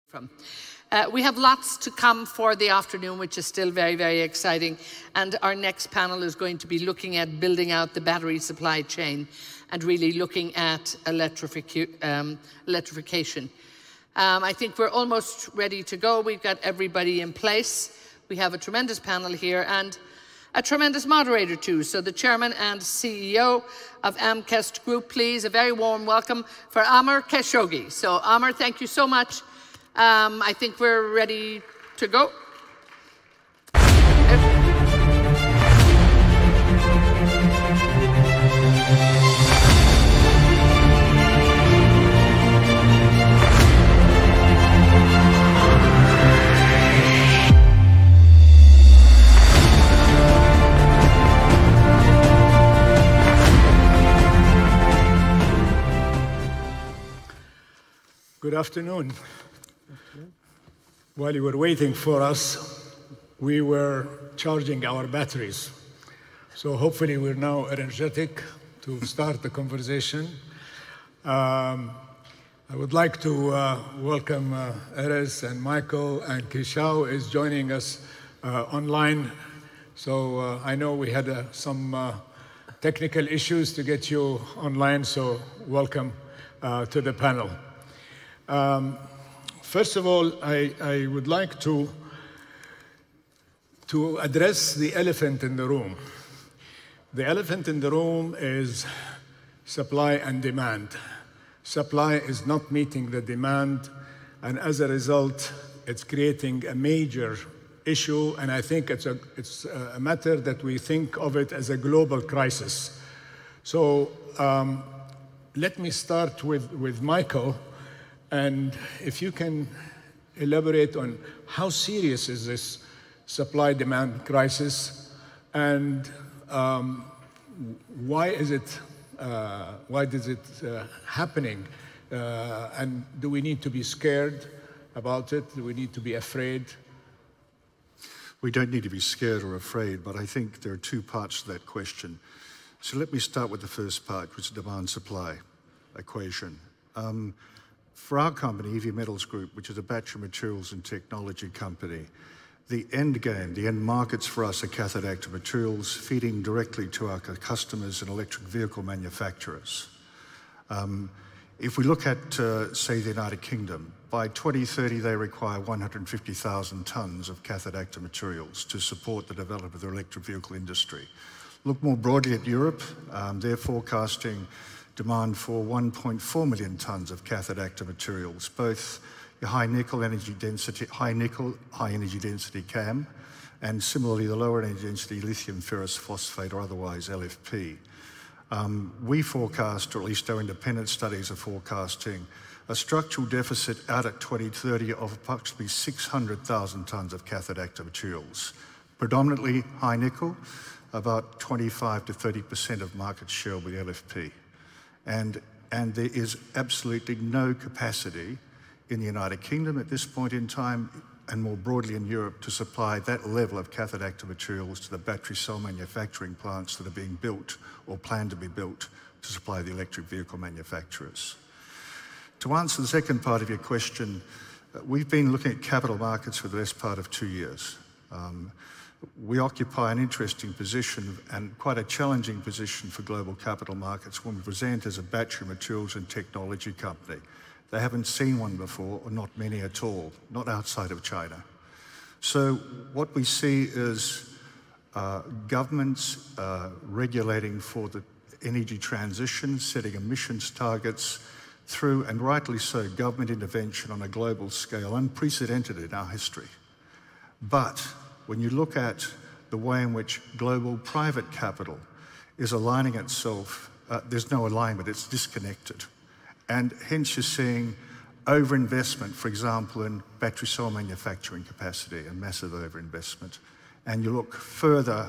from. We have lots to come for the afternoon, which is still very, very exciting. And our next panel is going to be looking at building out the battery supply chain and really looking at electrification. I think we're almost ready to go. We've got everybody in place. We have a tremendous panel here and a tremendous moderator too. So the chairman and CEO of Amkest Group, please, a very warm welcome for Amar Khashoggi. So Amar, thank you so much. I think we're ready to go. Good afternoon. While you were waiting for us, we were charging our batteries. So hopefully we're now energetic to start the conversation. I would like to welcome Erez and Michael, and Qichao is joining us online. So I know we had some technical issues to get you online, so welcome to the panel. First of all, I would like to address the elephant in the room. The elephant in the room is supply and demand. Supply is not meeting the demand, and as a result, it's creating a major issue, and I think it's a matter that we think of it as a global crisis. So let me start with Michael. And if you can elaborate on how serious is this supply-demand crisis, and why is it happening, and do we need to be scared about it? Do we need to be afraid? We don't need to be scared or afraid, but I think there are two parts to that question. So let me start with the first part, which is the demand-supply equation. For our company, EV Metals Group, which is a battery materials and technology company, the end game, the end markets for us are cathode active materials feeding directly to our customers and electric vehicle manufacturers. If we look at, say, the United Kingdom, by 2030 they require 150,000 tons of cathode active materials to support the development of their electric vehicle industry. Look more broadly at Europe, they're forecasting demand for 1.4 million tons of cathode active materials, both high nickel, high energy density CAM, and similarly the lower energy density lithium ferrous phosphate, or otherwise LFP. We forecast, or at least our independent studies are forecasting, a structural deficit out at 2030 of approximately 600,000 tons of cathode active materials, predominantly high nickel, about 25 to 30% of market share with LFP. And there is absolutely no capacity in the United Kingdom at this point in time, and more broadly in Europe, to supply that level of cathode active materials to the battery cell manufacturing plants that are being built or planned to be built to supply the electric vehicle manufacturers. To answer the second part of your question, we've been looking at capital markets for the best part of 2 years. We occupy an interesting position and quite a challenging position for global capital markets when we present as a battery materials and technology company. They haven't seen one before, or not many at all, not outside of China. So what we see is governments regulating for the energy transition, setting emissions targets through, and rightly so, government intervention on a global scale, unprecedented in our history. But when you look at the way in which global private capital is aligning itself, there's no alignment, it's disconnected. And hence you're seeing overinvestment, for example, in battery cell manufacturing capacity and massive overinvestment. And you look further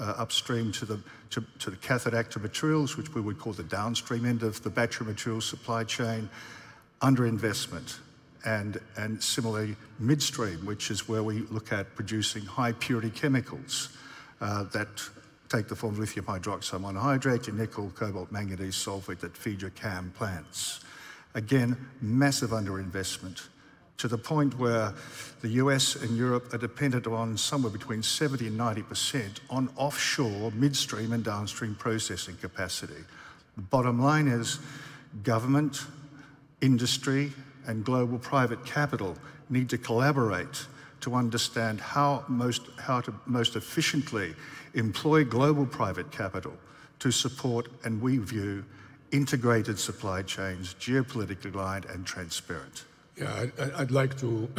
upstream to the cathode active materials, which we would call the downstream end of the battery materials supply chain, underinvestment. And similarly, midstream, which is where we look at producing high purity chemicals that take the form of lithium hydroxide monohydrate, your nickel, cobalt, manganese sulfate that feed your CAM plants. Again, massive underinvestment to the point where the US and Europe are dependent on somewhere between 70 and 90% on offshore midstream and downstream processing capacity. The bottom line is government, industry, and global private capital need to collaborate to understand how to most efficiently employ global private capital to support, and we view, integrated supply chains, geopolitically aligned and transparent. Yeah, I'd like to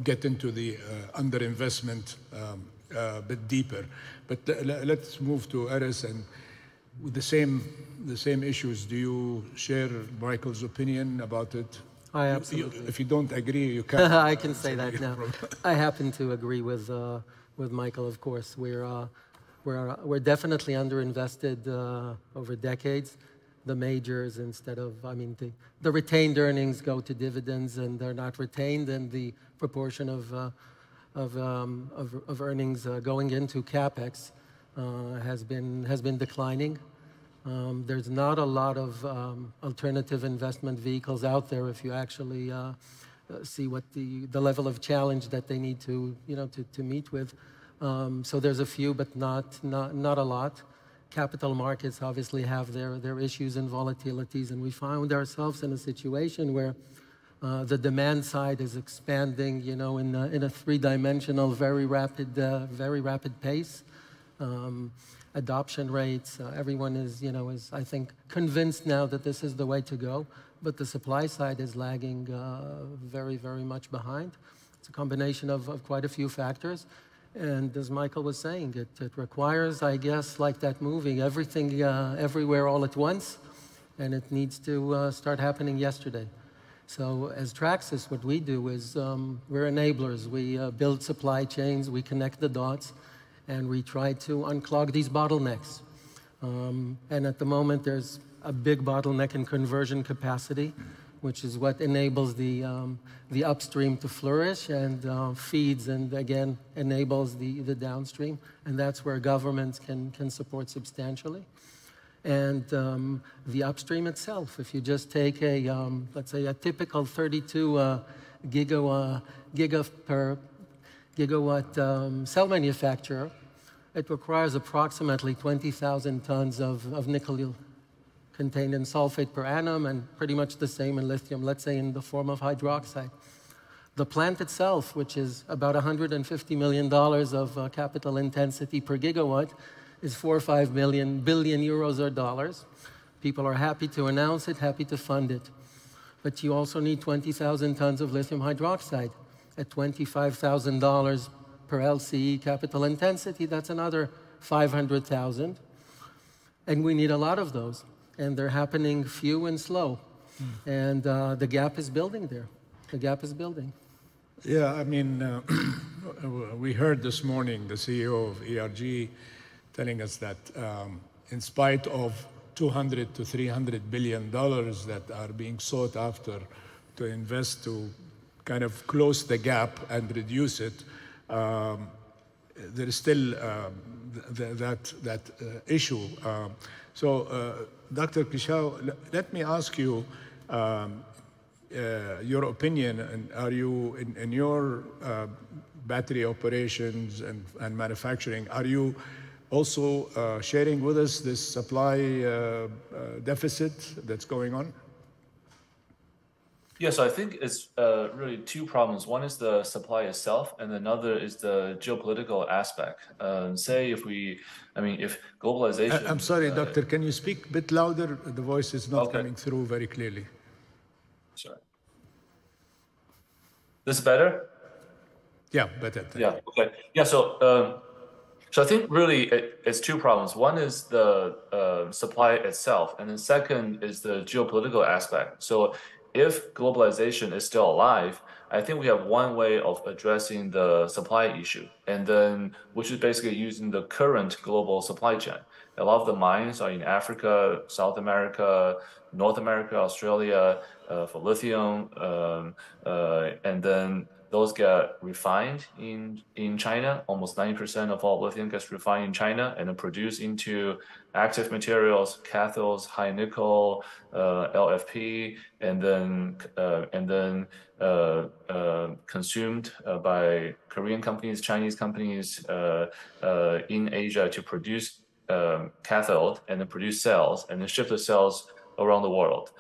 get into the underinvestment a bit deeper, but let's move to Erez, and with the same issues. Do you share Michael's opinion about it? I absolutely. If you don't agree, you can't. I can say that now. I happen to agree with Michael. Of course, we're definitely underinvested over decades. The majors, instead of, I mean, the retained earnings go to dividends, and they're not retained, and the proportion of earnings going into capex has been declining. There's not a lot of alternative investment vehicles out there if you actually see what the level of challenge that they need to meet with. So there's a few, but not a lot. Capital markets obviously have their issues and volatilities, and we found ourselves in a situation where the demand side is expanding, in a three-dimensional, very rapid pace. Adoption rates, everyone is I think convinced now that this is the way to go, but the supply side is lagging very, very much behind. It's a combination of quite a few factors. And as Michael was saying, it requires, I guess, like that movie, everything everywhere all at once, and it needs to start happening yesterday. So as Traxys, what we do is we're enablers. We build supply chains, we connect the dots, and we try to unclog these bottlenecks. And at the moment, there's a big bottleneck in conversion capacity, which is what enables the upstream to flourish and feeds and, again, enables the downstream. And that's where governments can support substantially. And the upstream itself, if you just take let's say, a typical 32 gigawatt cell manufacturer, it requires approximately 20,000 tons of nickel contained in sulfate per annum, and pretty much the same in lithium, let's say in the form of hydroxide. The plant itself, which is about $150 million of capital intensity per gigawatt, is 4 or 5 billion euros or dollars. People are happy to announce it, happy to fund it. But you also need 20,000 tons of lithium hydroxide at $25,000 per LCE capital intensity. That's another 500,000. And we need a lot of those. And they're happening few and slow. And the gap is building there. The gap is building. Yeah, I mean, we heard this morning the CEO of ERG telling us that in spite of $200 to $300 billion that are being sought after to invest to kind of close the gap and reduce it, there is still that issue. So, Dr. Qichao, let me ask you your opinion. And are you, in your battery operations and manufacturing, are you also sharing with us this supply deficit that's going on? Yes, I think it's really two problems. One is the supply itself, and another is the geopolitical aspect. Say if globalization... I'm sorry, Doctor, can you speak a bit louder? The voice is not coming through very clearly. Sorry. This better? Yeah, better. Yeah, okay. Yeah, so I think really it's two problems. One is the supply itself, and then second is the geopolitical aspect. So if globalization is still alive, I think we have one way of addressing the supply issue, and then which is basically using the current global supply chain. A lot of the mines are in Africa, South America, North America, Australia for lithium, and then those get refined in China. Almost 90% of all lithium gets refined in China and then produced into active materials, cathodes, high nickel, LFP, and then consumed by Korean companies, Chinese companies in Asia to produce cathode and then produce cells and then ship the cells around the world,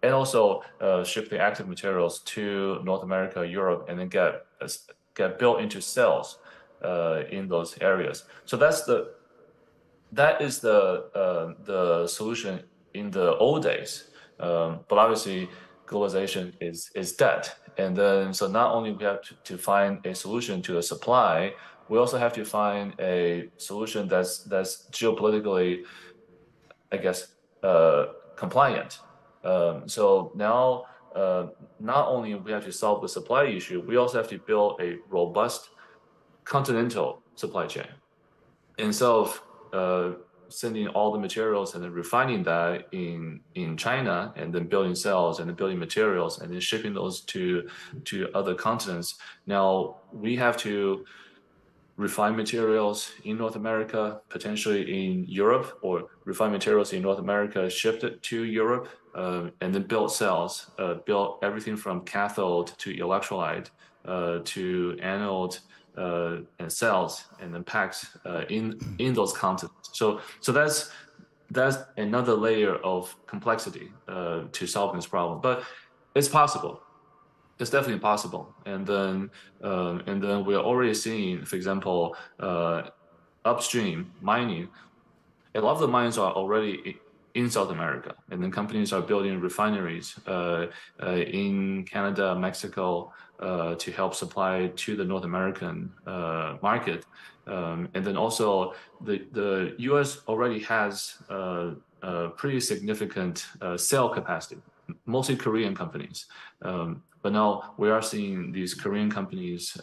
and also ship the active materials to North America, Europe, and then get built into cells in those areas. So that is the solution in the old days. But obviously, globalization is dead, and then so not only we have to find a solution to the supply, we also have to find a solution that's geopolitically, I guess, compliant. So now, not only we have to solve the supply issue, we also have to build a robust continental supply chain. Instead of sending all the materials and then refining that in China and then building cells and then building materials and then shipping those to other continents, now we have to refine materials in North America, potentially in Europe, or refine materials in North America, shipped it to Europe, and then build cells, build everything from cathode to electrolyte to anode and cells, and then packs in those continents. So that's another layer of complexity to solving this problem, but it's possible. It's definitely possible, and then we're already seeing, for example, upstream mining. A lot of the mines are already in South America, and then companies are building refineries in Canada, Mexico, to help supply to the North American market, and then also the U.S. already has pretty significant cell capacity, mostly Korean companies. But now we are seeing these Korean companies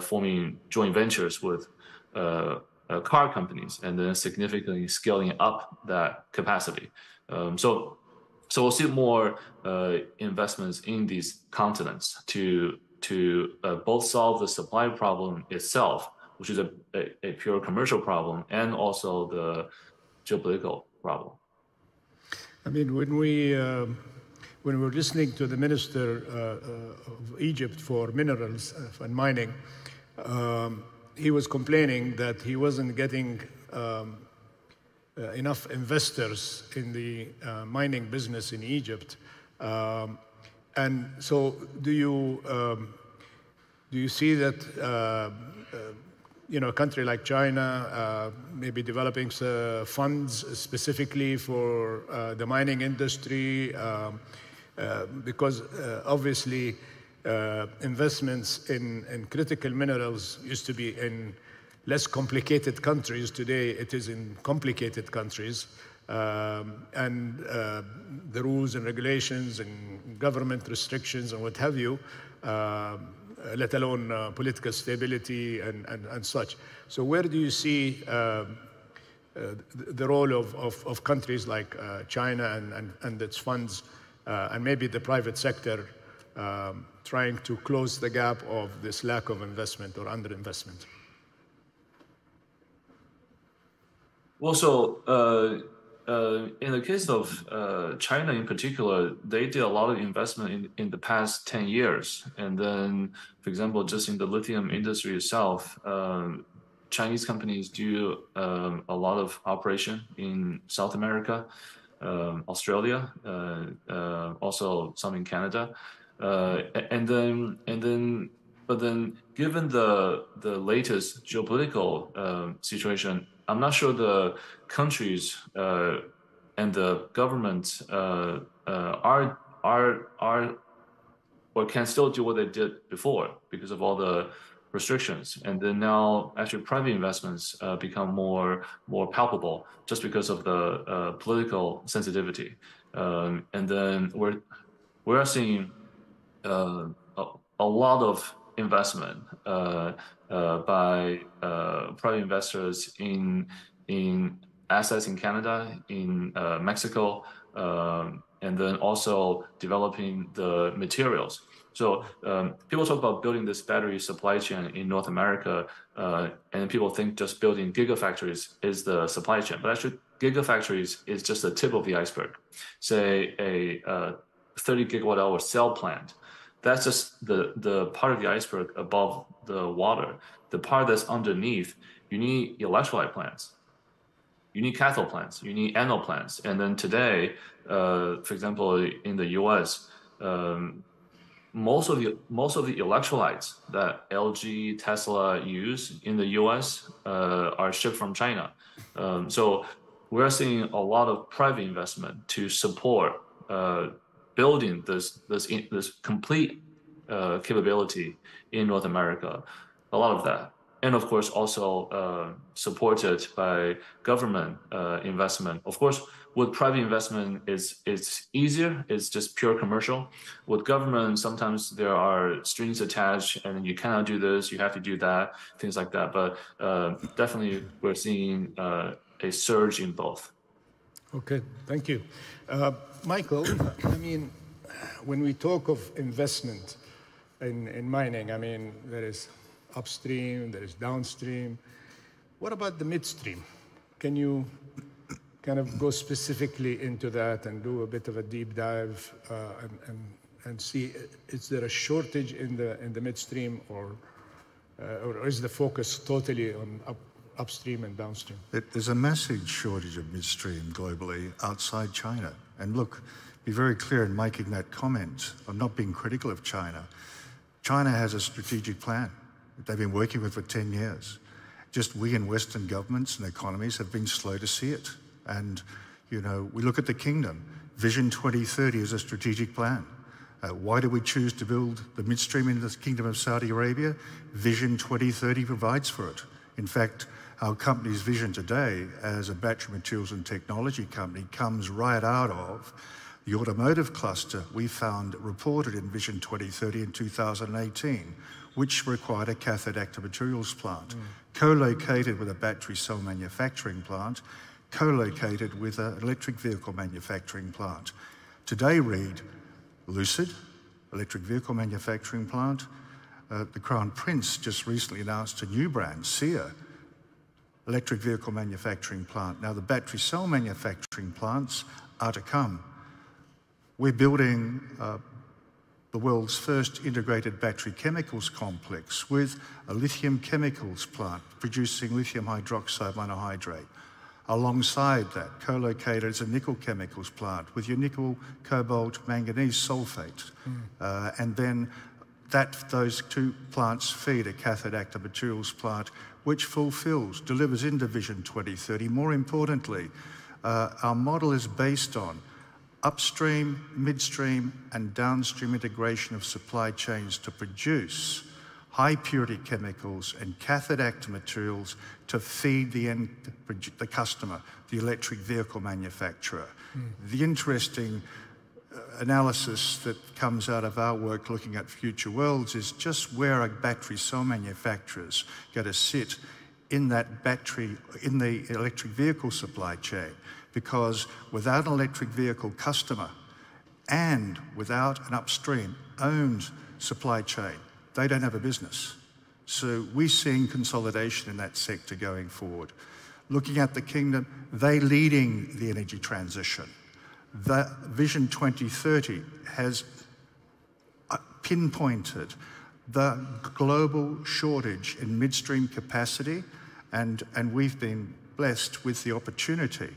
forming joint ventures with car companies and then significantly scaling up that capacity. So we'll see more investments in these continents to both solve the supply problem itself, which is a pure commercial problem, and also the geopolitical problem. I mean, when we were listening to the Minister of Egypt for Minerals and Mining, he was complaining that he wasn't getting enough investors in the mining business in Egypt. And so do you see that a country like China maybe developing funds specifically for the mining industry? Because obviously investments in critical minerals used to be in less complicated countries. Today it is in complicated countries, and the rules and regulations and government restrictions and what have you, let alone political stability and such. So where do you see the role of countries like China and its funds, and maybe the private sector, trying to close the gap of this lack of investment or underinvestment? Well, so in the case of China in particular, they did a lot of investment in the past 10 years. And then, for example, just in the lithium industry itself, Chinese companies do a lot of operation in South America, Australia, also some in Canada. But then, given the latest geopolitical situation, I'm not sure the countries and the governments are or can still do what they did before because of all the restrictions. And then now, actually, private investments become more palpable just because of the political sensitivity. And then we're seeing a lot of investment by private investors in assets in Canada, in Mexico, and then also developing the materials. So people talk about building this battery supply chain in North America, and people think just building gigafactories is the supply chain. But actually, gigafactories is just the tip of the iceberg. Say a 30 gigawatt hour cell plant. That's just the part of the iceberg above the water. The part that's underneath, you need electrolyte plants. You need cathode plants, you need anode plants. And then today, for example, in the US, most of the electrolytes that LG, Tesla use in the US are shipped from China. So we're seeing a lot of private investment to support building this complete capability in North America. A lot of that. And of course, also supported by government investment. Of course, with private investment, it's easier. It's just pure commercial. With government, sometimes there are strings attached, and you cannot do this. You have to do that. Things like that. But definitely, we're seeing a surge in both. Okay, thank you, Michael. I mean, when we talk of investment in mining, I mean, there is upstream, there is downstream. What about the midstream? Can you kind of go specifically into that and do a bit of a deep dive and see, is there a shortage in the midstream, or is the focus totally on upstream and downstream? There's a massive shortage of midstream globally outside China. And look, be very clear in making that comment. I'm not being critical of China. China has a strategic plan that they've been working with for 10 years. Just we in Western governments and economies have been slow to see it. And, you know, we look at the kingdom. Vision 2030 is a strategic plan. Why do we choose to build the midstream in the Kingdom of Saudi Arabia? Vision 2030 provides for it. In fact, our company's vision today as a battery materials and technology company comes right out of the automotive cluster we found reported in Vision 2030 in 2018, which required a cathode active materials plant, co-located with a battery cell manufacturing plant, co-located with an electric vehicle manufacturing plant. Today, read Lucid, electric vehicle manufacturing plant. The Crown Prince just recently announced a new brand, SES, electric vehicle manufacturing plant. Now, the battery cell manufacturing plants are to come. We're building the world's first integrated battery chemicals complex with a lithium chemicals plant producing lithium hydroxide monohydrate. Alongside that, co-located is a nickel chemicals plant with your nickel, cobalt, manganese sulfate. And then those two plants feed a cathode active materials plant which delivers into Vision 2030. More importantly, our model is based on upstream, midstream, and downstream integration of supply chains to produce high-purity chemicals and cathode active materials to feed the customer, the electric vehicle manufacturer. The interesting analysis that comes out of our work looking at future worlds is just where a battery cell manufacturers going to sit in the electric vehicle supply chain. Because without an electric vehicle customer and without an upstream owned supply chain, they don't have a business. So we're seeing consolidation in that sector going forward. Looking at the kingdom, they leading the energy transition. The Vision 2030 has pinpointed the global shortage in midstream capacity, and we've been blessed with the opportunity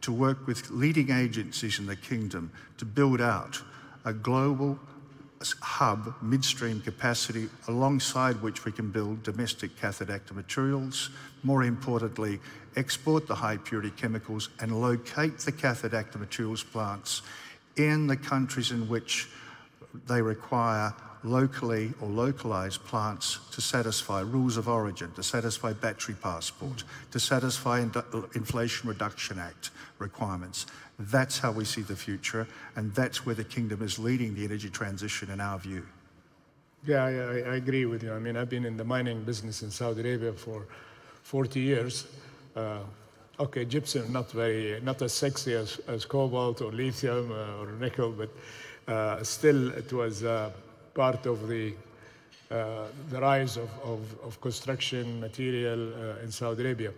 to work with leading agencies in the kingdom to build out a global hub midstream capacity alongside which we can build domestic cathode active materials, more importantly, export the high purity chemicals and locate the cathode active materials plants in the countries in which they require locally or localized plants to satisfy rules of origin, to satisfy battery passport, to satisfy Inflation Reduction Act requirements. That's how we see the future, and that's where the kingdom is leading the energy transition in our view. Yeah, I agree with you. I mean, I've been in the mining business in Saudi Arabia for 40 years. Okay, gypsum, not as sexy as cobalt or lithium or nickel, but still it was part of the rise of construction material in Saudi Arabia.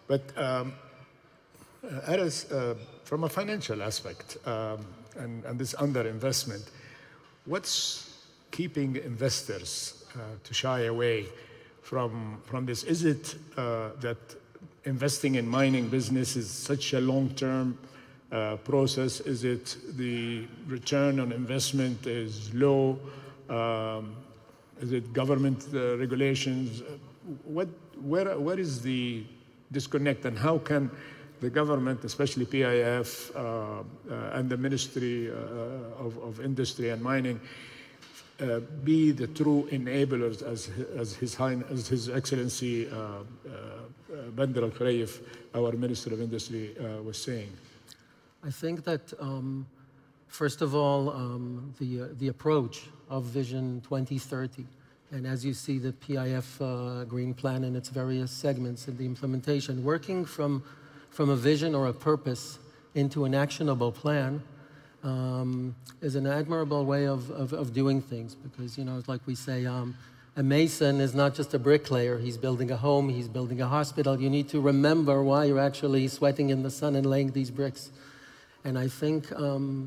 But Erez, from a financial aspect and this underinvestment, what's keeping investors to shy away from this? Is it that investing in mining business is such a long-term process? Is it the return on investment is low? Is it government regulations? Where is the disconnect, and how can the government, especially PIF and the Ministry of Industry and Mining, be the true enablers, as His Excellency Bandar Al-Khuraif, our Minister of Industry, was saying? I think that, first of all, the approach of Vision 2030, and as you see the PIF Green Plan and its various segments in the implementation, working from a vision or a purpose into an actionable plan is an admirable way of doing things, because, you know, it's like we say, a mason is not just a bricklayer. He's building a home, he's building a hospital. You need to remember why you're actually sweating in the sun and laying these bricks. And I think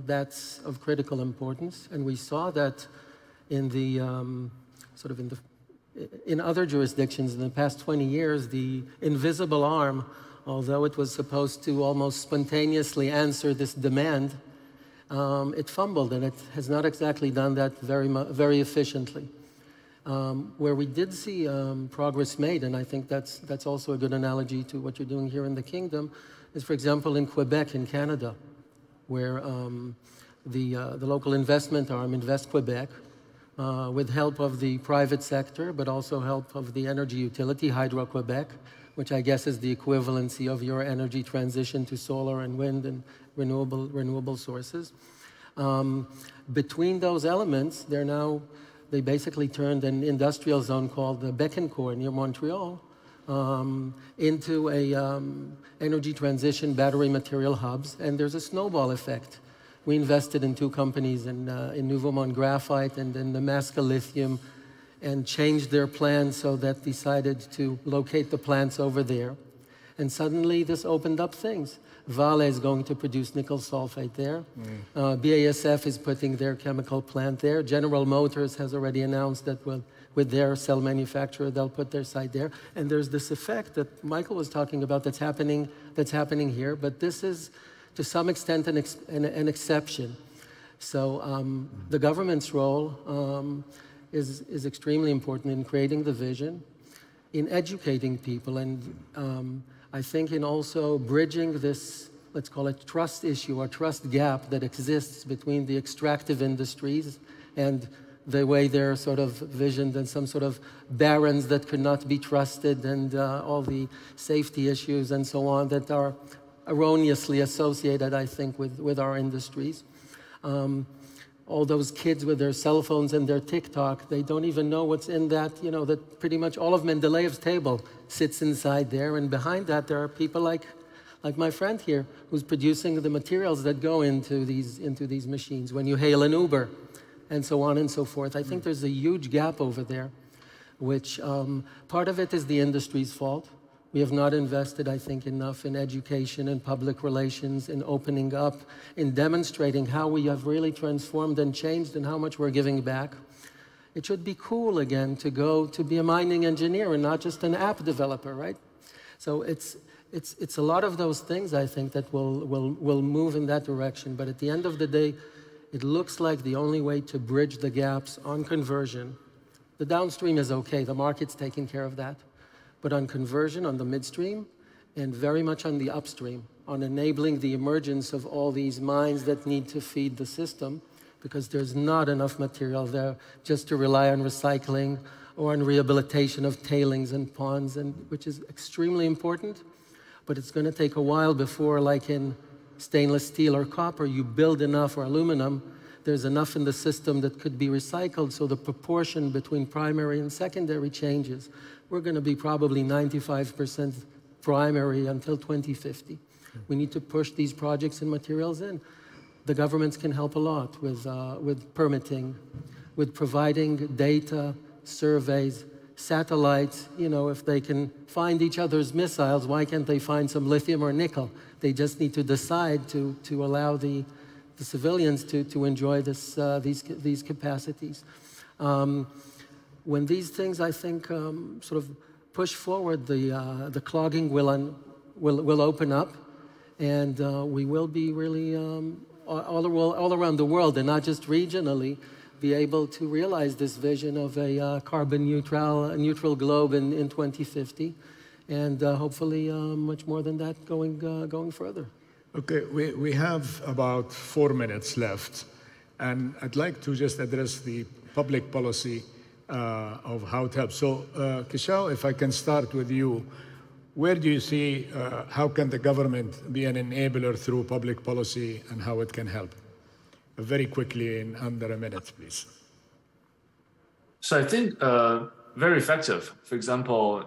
that's of critical importance. And we saw that in the in other jurisdictions in the past 20 years, the invisible arm, although it was supposed to almost spontaneously answer this demand, it fumbled, and it has not exactly done that very efficiently. Where we did see progress made, and I think that's also a good analogy to what you're doing here in the Kingdom, is, for example, in Quebec, in Canada, where the local investment arm, Invest Quebec, with help of the private sector, but also help of the energy utility, Hydro-Quebec, which I guess is the equivalency of your energy transition to solar and wind and renewable sources. Between those elements, they basically turned an industrial zone called the Bécancour near Montreal into a energy transition battery material hubs, and there's a snowball effect. We invested in 2 companies in Nouveau-Mont Graphite and in Nemaska Lithium, and changed their plans so that decided to locate the plants over there. And suddenly this opened up things. Vale is going to produce nickel sulfate there. BASF is putting their chemical plant there. General Motors has already announced that with their cell manufacturer, they'll put their site there. And there's this effect that Michael was talking about that's happening here, but this is to some extent an exception. So the government's role is extremely important in creating the vision, in educating people, and I think in also bridging this, let's call it trust issue or trust gap that exists between the extractive industries and the way they're sort of visioned and some sort of barons that could not be trusted, and all the safety issues and so on that are erroneously associated, I think, with our industries. All those kids with their cell phones and their TikTok, they don't even know what's in that, you know, that pretty much all of Mendeleev's table sits inside there. And behind that, there are people like my friend here, who's producing the materials that go into these machines when you hail an Uber, and so on and so forth. I think there's a huge gap over there, which part of it is the industry's fault. We have not invested, I think, enough in education and public relations, in opening up, in demonstrating how we have really transformed and changed and how much we're giving back. It should be cool again to go to be a mining engineer and not just an app developer, right? So it's a lot of those things, I think, that will move in that direction. But at the end of the day, it looks like the only way to bridge the gaps on conversion. The downstream is okay, the market's taking care of that. But on conversion, on the midstream, and very much on the upstream, on enabling the emergence of all these mines that need to feed the system, because there's not enough material there just to rely on recycling or on rehabilitation of tailings and ponds, which is extremely important. But it's going to take a while before, like in stainless steel or copper, you build enough, or aluminum, there's enough in the system that could be recycled, so the proportion between primary and secondary changes. We're going to be probably 95% primary until 2050. We need to push these projects and materials in. The governments can help a lot with permitting, with providing data, surveys, satellites. You know, if they can find each other's missiles, why can't they find some lithium or nickel? They just need to decide to allow the civilians to enjoy these capacities. When these things, I think, sort of push forward, the clogging will open up, and we will be really all around the world, and not just regionally, be able to realize this vision of a carbon neutral globe in 2050, and hopefully much more than that going further. Okay, we have about 4 minutes left, and I'd like to just address the public policy of how to help. So, Qichao, if I can start with you, where do you see how can the government be an enabler through public policy and how it can help? Very quickly, in under a minute, please. So I think very effective. For example,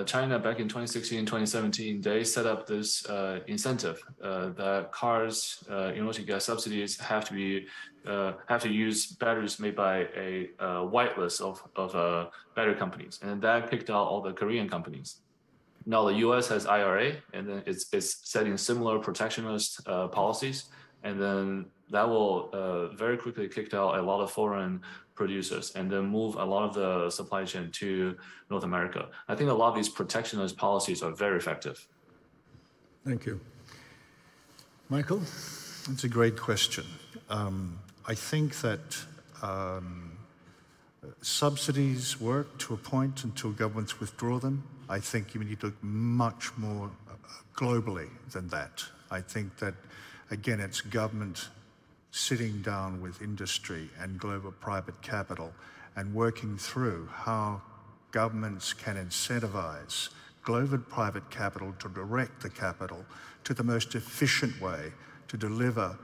China back in 2016, 2017, they set up this incentive that cars, in order to get subsidies, have to use batteries made by a whitelist of battery companies, and that kicked out all the Korean companies. Now the U.S. has IRA, and then it's setting similar protectionist policies, and then that will very quickly kick out a lot of foreign producers and then move a lot of the supply chain to North America. I think a lot of these protectionist policies are very effective. Thank you. Michael? It's a great question. I think that subsidies work to a point until governments withdraw them. I think you need to look much more globally than that. I think that, again, it's government sitting down with industry and global private capital and working through how governments can incentivize global private capital to direct the capital to the most efficient way to deliver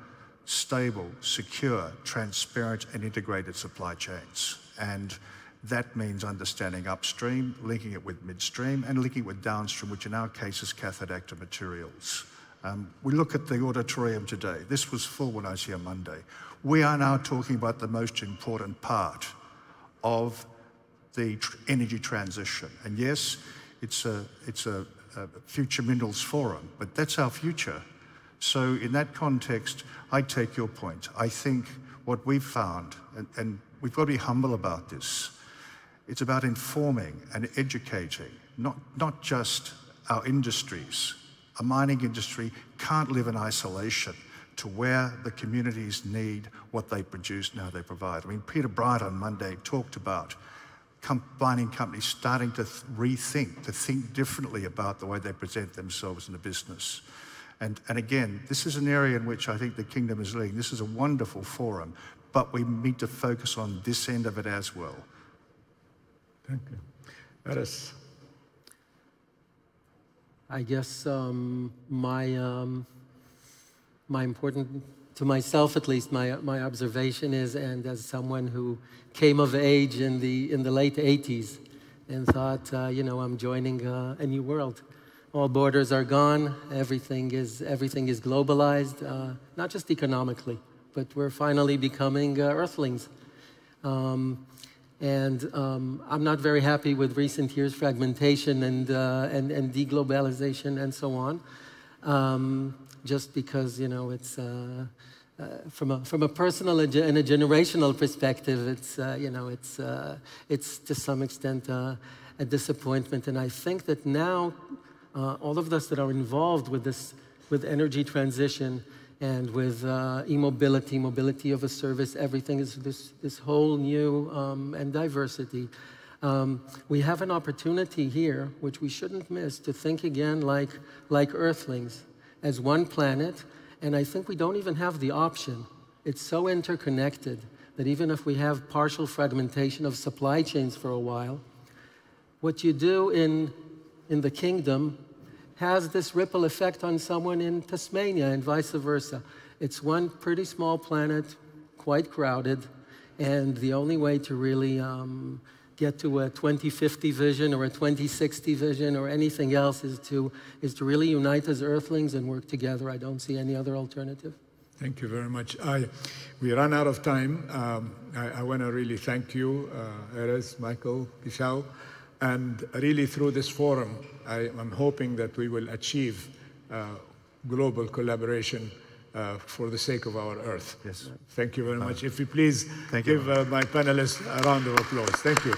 stable, secure, transparent, and integrated supply chains. And that means understanding upstream, linking it with midstream, and linking it with downstream, which in our case is cathode active materials. We look at the auditorium today. This was full when I was here Monday. We are now talking about the most important part of the energy transition. And yes, it's a future minerals forum, but that's our future. So in that context, I take your point. I think what we've found, and we've got to be humble about this, it's about informing and educating, not just our industries. A mining industry can't live in isolation to where the communities need what they produce now they provide. I mean, Peter Bright on Monday talked about mining companies starting to rethink, to think differently about the way they present themselves in the business. And again, this is an area in which I think the Kingdom is leading. This is a wonderful forum, but we need to focus on this end of it as well. Thank you. Erez. I guess my important, to myself at least, my observation is, and as someone who came of age in the late 80s and thought, you know, I'm joining a new world. All borders are gone. Everything is globalized, not just economically, but we're finally becoming Earthlings. And I'm not very happy with recent years' fragmentation and deglobalization and so on, just because, you know, it's from a personal and a generational perspective, it's you know, it's to some extent a disappointment. And I think that now all of us that are involved with energy transition and with e-mobility, mobility of a service, everything is this whole new and diversity. We have an opportunity here, which we shouldn't miss, to think again like Earthlings, as one planet. And I think we don't even have the option. It's so interconnected that even if we have partial fragmentation of supply chains for a while, what you do in the Kingdom has this ripple effect on someone in Tasmania and vice versa. It's one pretty small planet, quite crowded, and the only way to really get to a 2050 vision or a 2060 vision or anything else is to really unite as Earthlings and work together. I don't see any other alternative. Thank you very much. We ran out of time. I want to really thank you, Erez, Michael, Qichao, and really through this forum, I'm hoping that we will achieve global collaboration for the sake of our Earth. Yes. Thank you very much. If you please give my panelists a round of applause. Thank you.